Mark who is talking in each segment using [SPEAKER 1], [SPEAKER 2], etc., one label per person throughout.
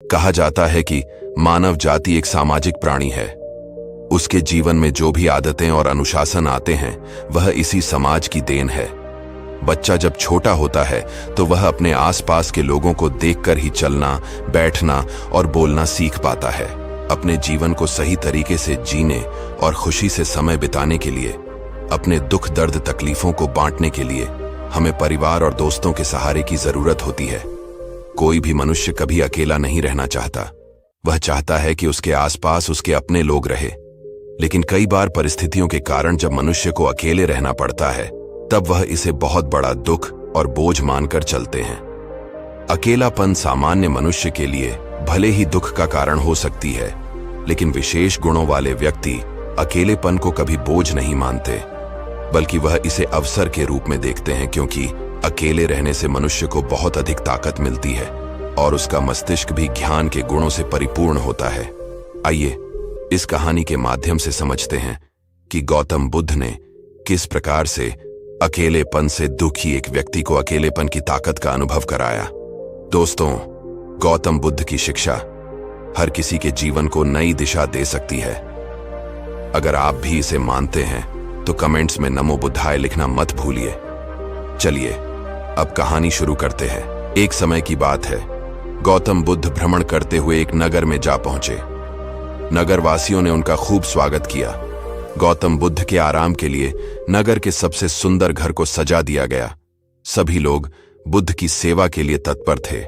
[SPEAKER 1] कहा जाता है कि मानव जाति एक सामाजिक प्राणी है। उसके जीवन में जो भी आदतें और अनुशासन आते हैं वह इसी समाज की देन है। बच्चा जब छोटा होता है तो वह अपने आसपास के लोगों को देखकर ही चलना, बैठना और बोलना सीख पाता है। अपने जीवन को सही तरीके से जीने और खुशी से समय बिताने के लिए, अपने दुख दर्द तकलीफों को बांटने के लिए हमें परिवार और दोस्तों के सहारे की जरूरत होती है। कोई भी मनुष्य कभी अकेला नहीं रहना चाहता। वह चाहता है कि उसके आसपास उसके अपने लोग रहे। लेकिन कई बार परिस्थितियों के कारण जब मनुष्य को अकेले रहना पड़ता है तब वह इसे बहुत बड़ा दुख और बोझ मानकर चलते हैं। अकेलापन सामान्य मनुष्य के लिए भले ही दुख का कारण हो सकती है, लेकिन विशेष गुणों वाले व्यक्ति अकेलेपन को कभी बोझ नहीं मानते, बल्कि वह इसे अवसर के रूप में देखते हैं, क्योंकि अकेले रहने से मनुष्य को बहुत अधिक ताकत मिलती है और उसका मस्तिष्क भी ज्ञान के गुणों से परिपूर्ण होता है। आइए इस कहानी के माध्यम से समझते हैं कि गौतम बुद्ध ने किस प्रकार से अकेलेपन से दुखी एक व्यक्ति को अकेलेपन की ताकत का अनुभव कराया। दोस्तों, गौतम बुद्ध की शिक्षा हर किसी के जीवन को नई दिशा दे सकती है। अगर आप भी इसे मानते हैं तो कमेंट्स में नमो बुद्धाय लिखना मत भूलिए। चलिए अब कहानी शुरू करते हैं। एक समय की बात है, गौतम बुद्ध भ्रमण करते हुए एक नगर में जा पहुंचे। नगरवासियों ने उनका खूब स्वागत किया। गौतम बुद्ध के आराम के लिए नगर के सबसे सुंदर घर को सजा दिया गया। सभी लोग बुद्ध की सेवा के लिए तत्पर थे,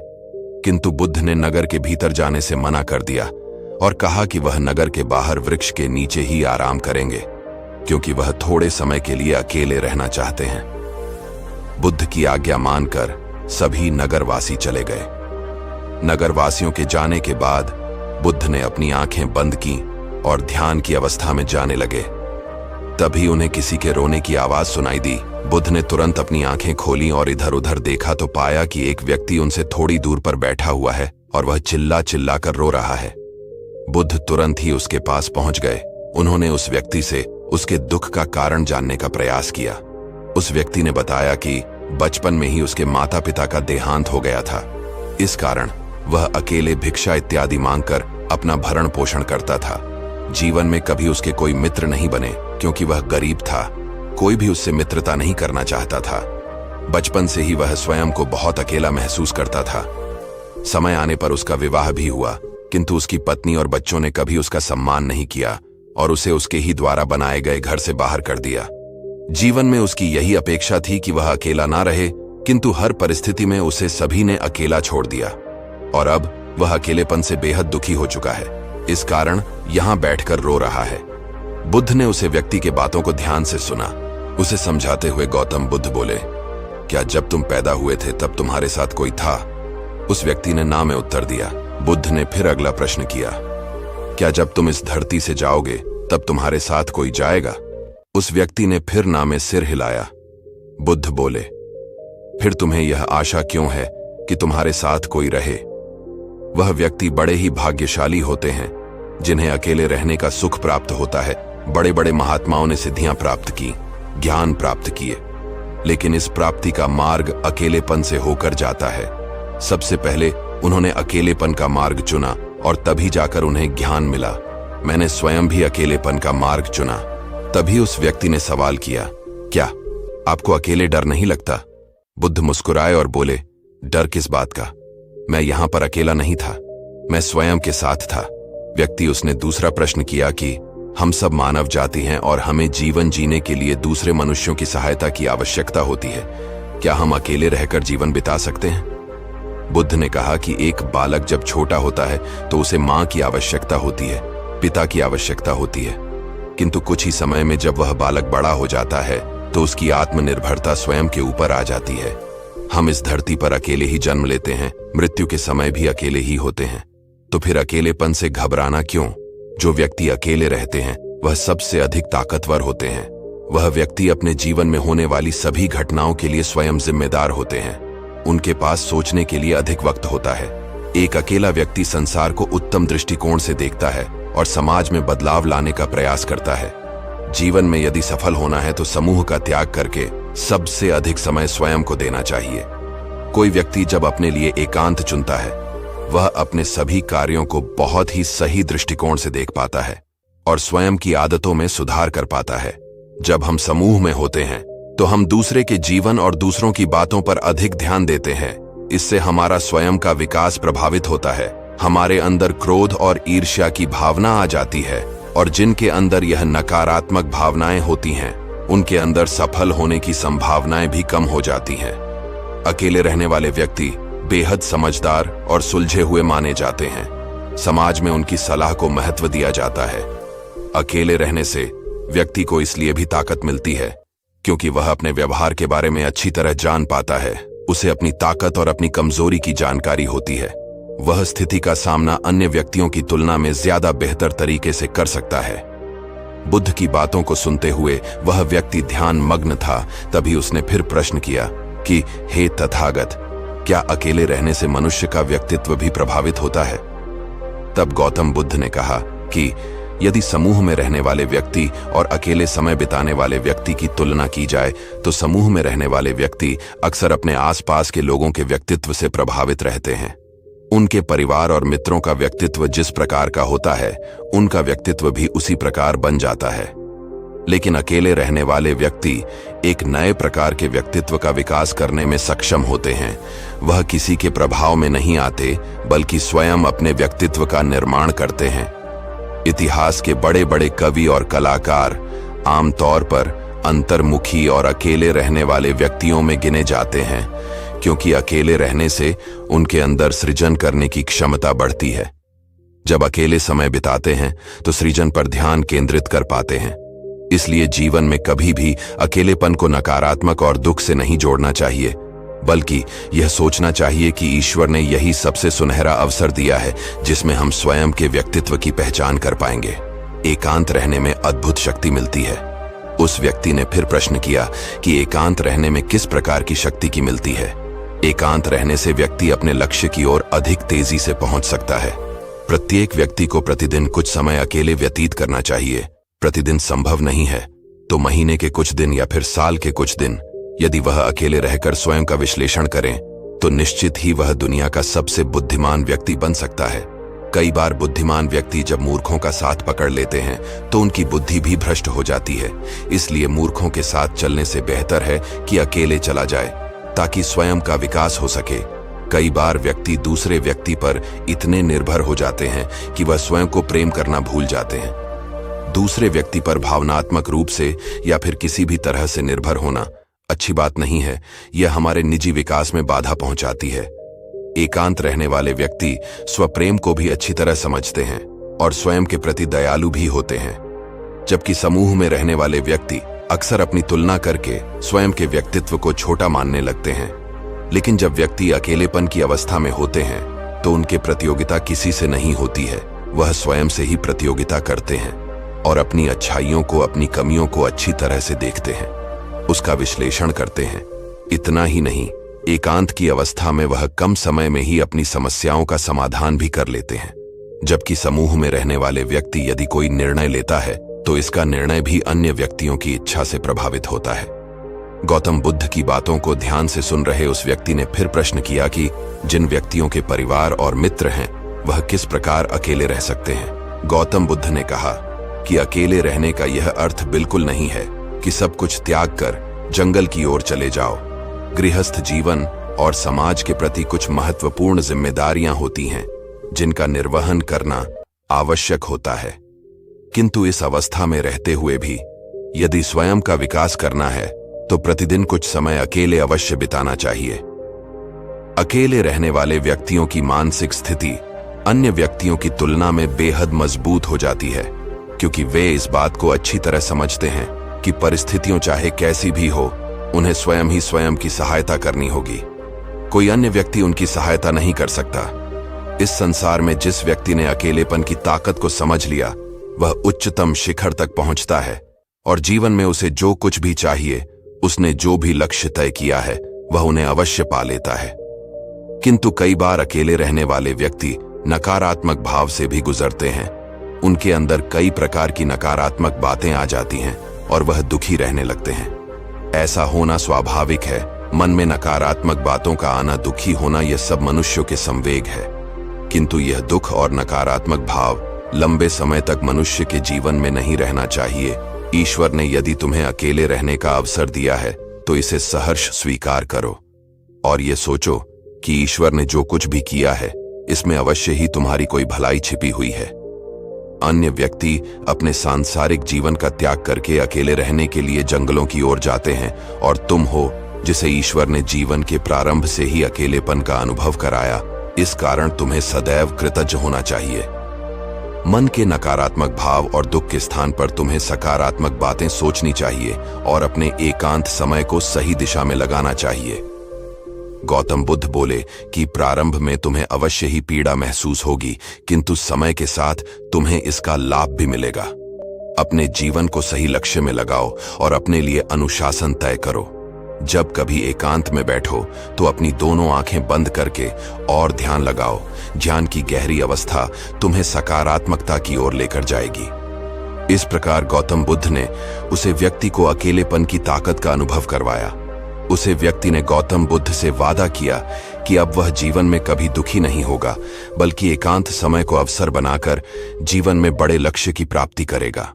[SPEAKER 1] किंतु बुद्ध ने नगर के भीतर जाने से मना कर दिया और कहा कि वह नगर के बाहर वृक्ष के नीचे ही आराम करेंगे, क्योंकि वह थोड़े समय के लिए अकेले रहना चाहते हैं। बुद्ध की आज्ञा मानकर सभी नगरवासी चले गए। नगरवासियों के जाने के बाद बुद्ध ने अपनी आंखें बंद की और ध्यान की अवस्था में जाने लगे। तभी उन्हें किसी के रोने की आवाज सुनाई दी। बुद्ध ने तुरंत अपनी आंखें खोली और इधर उधर देखा तो पाया कि एक व्यक्ति उनसे थोड़ी दूर पर बैठा हुआ है और वह चिल्ला चिल्ला कर रो रहा है। बुद्ध तुरंत ही उसके पास पहुंच गए। उन्होंने उस व्यक्ति से उसके दुख का कारण जानने का प्रयास किया। उस व्यक्ति ने बताया कि बचपन में ही उसके माता पिता का देहांत हो गया था। इस कारण वह अकेले भिक्षा इत्यादि मांगकर अपना भरण पोषण करता था। जीवन में कभी उसके कोई मित्र नहीं बने, क्योंकि वह गरीब था। कोई भी उससे मित्रता नहीं करना चाहता था। बचपन से ही वह स्वयं को बहुत अकेला महसूस करता था। समय आने पर उसका विवाह भी हुआ, किंतु उसकी पत्नी और बच्चों ने कभी उसका सम्मान नहीं किया और उसे उसके ही द्वारा बनाए गए घर से बाहर कर दिया। जीवन में उसकी यही अपेक्षा थी कि वह अकेला ना रहे, किंतु हर परिस्थिति में उसे सभी ने अकेला छोड़ दिया और अब वह अकेलेपन से बेहद दुखी हो चुका है। इस कारण यहां बैठकर रो रहा है। बुद्ध ने उसे व्यक्ति के बातों को ध्यान से सुना। उसे समझाते हुए गौतम बुद्ध बोले, क्या जब तुम पैदा हुए थे तब तुम्हारे साथ कोई था? उस व्यक्ति ने ना में उत्तर दिया। बुद्ध ने फिर अगला प्रश्न किया, क्या जब तुम इस धरती से जाओगे तब तुम्हारे साथ कोई जाएगा? उस व्यक्ति ने फिर ना में सिर हिलाया। बुद्ध बोले, फिर तुम्हें यह आशा क्यों है कि तुम्हारे साथ कोई रहे? वह व्यक्ति बड़े ही भाग्यशाली होते हैं जिन्हें अकेले रहने का सुख प्राप्त होता है। बड़े बड़े महात्माओं ने सिद्धियां प्राप्त की, ज्ञान प्राप्त किए, लेकिन इस प्राप्ति का मार्ग अकेलेपन से होकर जाता है। सबसे पहले उन्होंने अकेलेपन का मार्ग चुना और तभी जाकर उन्हें ज्ञान मिला। मैंने स्वयं भी अकेलेपन का मार्ग चुना। तभी उस व्यक्ति ने सवाल किया, क्या आपको अकेले डर नहीं लगता? बुद्ध मुस्कुराए और बोले, डर किस बात का? मैं यहां पर अकेला नहीं था, मैं स्वयं के साथ था। व्यक्ति उसने दूसरा प्रश्न किया कि हम सब मानव जाति हैं और हमें जीवन जीने के लिए दूसरे मनुष्यों की सहायता की आवश्यकता होती है। क्या हम अकेले रहकर जीवन बिता सकते हैं? बुद्ध ने कहा कि एक बालक जब छोटा होता है तो उसे मां की आवश्यकता होती है, पिता की आवश्यकता होती है, किंतु कुछ ही समय में जब वह बालक बड़ा हो जाता है तो उसकी आत्मनिर्भरता स्वयं के ऊपर आ जाती है। हम इस धरती पर अकेले ही जन्म लेते हैं, मृत्यु के समय भी अकेले ही होते हैं, तो फिर अकेलेपन से घबराना क्यों? जो व्यक्ति अकेले रहते हैं वह सबसे अधिक ताकतवर होते हैं। वह व्यक्ति अपने जीवन में होने वाली सभी घटनाओं के लिए स्वयं जिम्मेदार होते हैं। उनके पास सोचने के लिए अधिक वक्त होता है। एक अकेला व्यक्ति संसार को उत्तम दृष्टिकोण से देखता है और समाज में बदलाव लाने का प्रयास करता है। जीवन में यदि सफल होना है तो समूह का त्याग करके सबसे अधिक समय स्वयं को देना चाहिए। कोई व्यक्ति जब अपने लिए एकांत चुनता है वह अपने सभी कार्यों को बहुत ही सही दृष्टिकोण से देख पाता है और स्वयं की आदतों में सुधार कर पाता है। जब हम समूह में होते हैं तो हम दूसरे के जीवन और दूसरों की बातों पर अधिक ध्यान देते हैं। इससे हमारा स्वयं का विकास प्रभावित होता है। हमारे अंदर क्रोध और ईर्ष्या की भावना आ जाती है और जिनके अंदर यह नकारात्मक भावनाएं होती हैं, उनके अंदर सफल होने की संभावनाएं भी कम हो जाती हैं। अकेले रहने वाले व्यक्ति बेहद समझदार और सुलझे हुए माने जाते हैं। समाज में उनकी सलाह को महत्व दिया जाता है। अकेले रहने से व्यक्ति को इसलिए भी ताकत मिलती है क्योंकि वह अपने व्यवहार के बारे में अच्छी तरह जान पाता है। उसे अपनी ताकत और अपनी कमजोरी की जानकारी होती है। वह स्थिति का सामना अन्य व्यक्तियों की तुलना में ज्यादा बेहतर तरीके से कर सकता है। बुद्ध की बातों को सुनते हुए वह व्यक्ति ध्यान मग्न था। तभी उसने फिर प्रश्न किया कि हे तथागत, क्या अकेले रहने से मनुष्य का व्यक्तित्व भी प्रभावित होता है? तब गौतम बुद्ध ने कहा कि यदि समूह में रहने वाले व्यक्ति और अकेले समय बिताने वाले व्यक्ति की तुलना की जाए तो समूह में रहने वाले व्यक्ति अक्सर अपने आसपास के लोगों के व्यक्तित्व से प्रभावित रहते हैं। उनके परिवार और मित्रों का व्यक्तित्व जिस प्रकार का होता है, उनका व्यक्तित्व भी उसी प्रकार बन जाता है। लेकिन अकेले रहने वाले व्यक्ति एक नए प्रकार के व्यक्तित्व का विकास करने में सक्षम होते हैं। वह किसी के प्रभाव में नहीं आते, बल्कि स्वयं अपने व्यक्तित्व का निर्माण करते हैं। इतिहास के बड़े बड़े कवि और कलाकार आमतौर पर अंतर्मुखी और अकेले रहने वाले व्यक्तियों में गिने जाते हैं, क्योंकि अकेले रहने से उनके अंदर सृजन करने की क्षमता बढ़ती है। जब अकेले समय बिताते हैं तो सृजन पर ध्यान केंद्रित कर पाते हैं। इसलिए जीवन में कभी भी अकेलेपन को नकारात्मक और दुख से नहीं जोड़ना चाहिए, बल्कि यह सोचना चाहिए कि ईश्वर ने यही सबसे सुनहरा अवसर दिया है जिसमें हम स्वयं के व्यक्तित्व की पहचान कर पाएंगे। एकांत रहने में अद्भुत शक्ति मिलती है। उस व्यक्ति ने फिर प्रश्न किया कि एकांत रहने में किस प्रकार की शक्ति की मिलती है? एकांत रहने से व्यक्ति अपने लक्ष्य की ओर अधिक तेजी से पहुंच सकता है। प्रत्येक व्यक्ति को प्रतिदिन कुछ समय अकेले व्यतीत करना चाहिए। प्रतिदिन संभव नहीं है तो महीने के कुछ दिन या फिर साल के कुछ दिन यदि वह अकेले रहकर स्वयं का विश्लेषण करें तो निश्चित ही वह दुनिया का सबसे बुद्धिमान व्यक्ति बन सकता है। कई बार बुद्धिमान व्यक्ति जब मूर्खों का साथ पकड़ लेते हैं तो उनकी बुद्धि भी भ्रष्ट हो जाती है। इसलिए मूर्खों के साथ चलने से बेहतर है कि अकेले चला जाए ताकि स्वयं का विकास हो सके। कई बार व्यक्ति दूसरे व्यक्ति पर इतने निर्भर हो जाते हैं कि वह स्वयं को प्रेम करना भूल जाते हैं। दूसरे व्यक्ति पर भावनात्मक रूप से या फिर किसी भी तरह से निर्भर होना अच्छी बात नहीं है। यह हमारे निजी विकास में बाधा पहुंचाती है। एकांत रहने वाले व्यक्ति स्वप्रेम को भी अच्छी तरह समझते हैं और स्वयं के प्रति दयालु भी होते हैं, जबकि समूह में रहने वाले व्यक्ति अक्सर अपनी तुलना करके स्वयं के व्यक्तित्व को छोटा मानने लगते हैं। लेकिन जब व्यक्ति अकेलेपन की अवस्था में होते हैं तो उनके प्रतियोगिता किसी से नहीं होती है। वह स्वयं से ही प्रतियोगिता करते हैं और अपनी अच्छाइयों को, अपनी कमियों को अच्छी तरह से देखते हैं, उसका विश्लेषण करते हैं। इतना ही नहीं, एकांत की अवस्था में वह कम समय में ही अपनी समस्याओं का समाधान भी कर लेते हैं। जबकि समूह में रहने वाले व्यक्ति यदि कोई निर्णय लेता है तो इसका निर्णय भी अन्य व्यक्तियों की इच्छा से प्रभावित होता है। गौतम बुद्ध की बातों को ध्यान से सुन रहे उस व्यक्ति ने फिर प्रश्न किया कि जिन व्यक्तियों के परिवार और मित्र हैं वह किस प्रकार अकेले रह सकते हैं? गौतम बुद्ध ने कहा कि अकेले रहने का यह अर्थ बिल्कुल नहीं है कि सब कुछ त्याग कर जंगल की ओर चले जाओ। गृहस्थ जीवन और समाज के प्रति कुछ महत्वपूर्ण जिम्मेदारियां होती हैं जिनका निर्वहन करना आवश्यक होता है। किंतु इस अवस्था में रहते हुए भी यदि स्वयं का विकास करना है तो प्रतिदिन कुछ समय अकेले अवश्य बिताना चाहिए। अकेले रहने वाले व्यक्तियों की मानसिक स्थिति अन्य व्यक्तियों की तुलना में बेहद मजबूत हो जाती है, क्योंकि वे इस बात को अच्छी तरह समझते हैं कि परिस्थितियां चाहे कैसी भी हो, उन्हें स्वयं ही स्वयं की सहायता करनी होगी। कोई अन्य व्यक्ति उनकी सहायता नहीं कर सकता। इस संसार में जिस व्यक्ति ने अकेलेपन की ताकत को समझ लिया वह उच्चतम शिखर तक पहुंचता है और जीवन में उसे जो कुछ भी चाहिए, उसने जो भी लक्ष्य तय किया है वह उन्हें अवश्य पा लेता है। किंतु कई बार अकेले रहने वाले व्यक्ति नकारात्मक भाव से भी गुजरते हैं। उनके अंदर कई प्रकार की नकारात्मक बातें आ जाती हैं और वह दुखी रहने लगते हैं। ऐसा होना स्वाभाविक है। मन में नकारात्मक बातों का आना, दुखी होना, यह सब मनुष्यों के संवेग है। किंतु यह दुख और नकारात्मक भाव लंबे समय तक मनुष्य के जीवन में नहीं रहना चाहिए। ईश्वर ने यदि तुम्हें अकेले रहने का अवसर दिया है तो इसे सहर्ष स्वीकार करो और ये सोचो कि ईश्वर ने जो कुछ भी किया है इसमें अवश्य ही तुम्हारी कोई भलाई छिपी हुई है। अन्य व्यक्ति अपने सांसारिक जीवन का त्याग करके अकेले रहने के लिए जंगलों की ओर जाते हैं और तुम हो जिसे ईश्वर ने जीवन के प्रारंभ से ही अकेलेपन का अनुभव कराया। इस कारण तुम्हें सदैव कृतज्ञ होना चाहिए। मन के नकारात्मक भाव और दुख के स्थान पर तुम्हें सकारात्मक बातें सोचनी चाहिए और अपने एकांत समय को सही दिशा में लगाना चाहिए। गौतम बुद्ध बोले कि प्रारंभ में तुम्हें अवश्य ही पीड़ा महसूस होगी, किंतु समय के साथ तुम्हें इसका लाभ भी मिलेगा। अपने जीवन को सही लक्ष्य में लगाओ और अपने लिए अनुशासन तय करो। जब कभी एकांत में बैठो तो अपनी दोनों आंखें बंद करके और ध्यान लगाओ। ध्यान की गहरी अवस्था तुम्हें सकारात्मकता की ओर लेकर जाएगी। इस प्रकार गौतम बुद्ध ने उसे व्यक्ति को अकेलेपन की ताकत का अनुभव करवाया। उसे व्यक्ति ने गौतम बुद्ध से वादा किया कि अब वह जीवन में कभी दुखी नहीं होगा, बल्कि एकांत समय को अवसर बनाकर जीवन में बड़े लक्ष्य की प्राप्ति करेगा।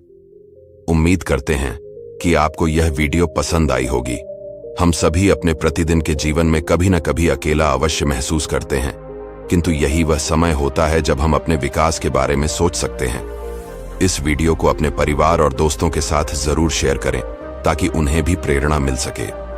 [SPEAKER 1] उम्मीद करते हैं कि आपको यह वीडियो पसंद आई होगी। हम सभी अपने प्रतिदिन के जीवन में कभी न कभी अकेला अवश्य महसूस करते हैं, किंतु यही वह समय होता है जब हम अपने विकास के बारे में सोच सकते हैं। इस वीडियो को अपने परिवार और दोस्तों के साथ जरूर शेयर करें ताकि उन्हें भी प्रेरणा मिल सके।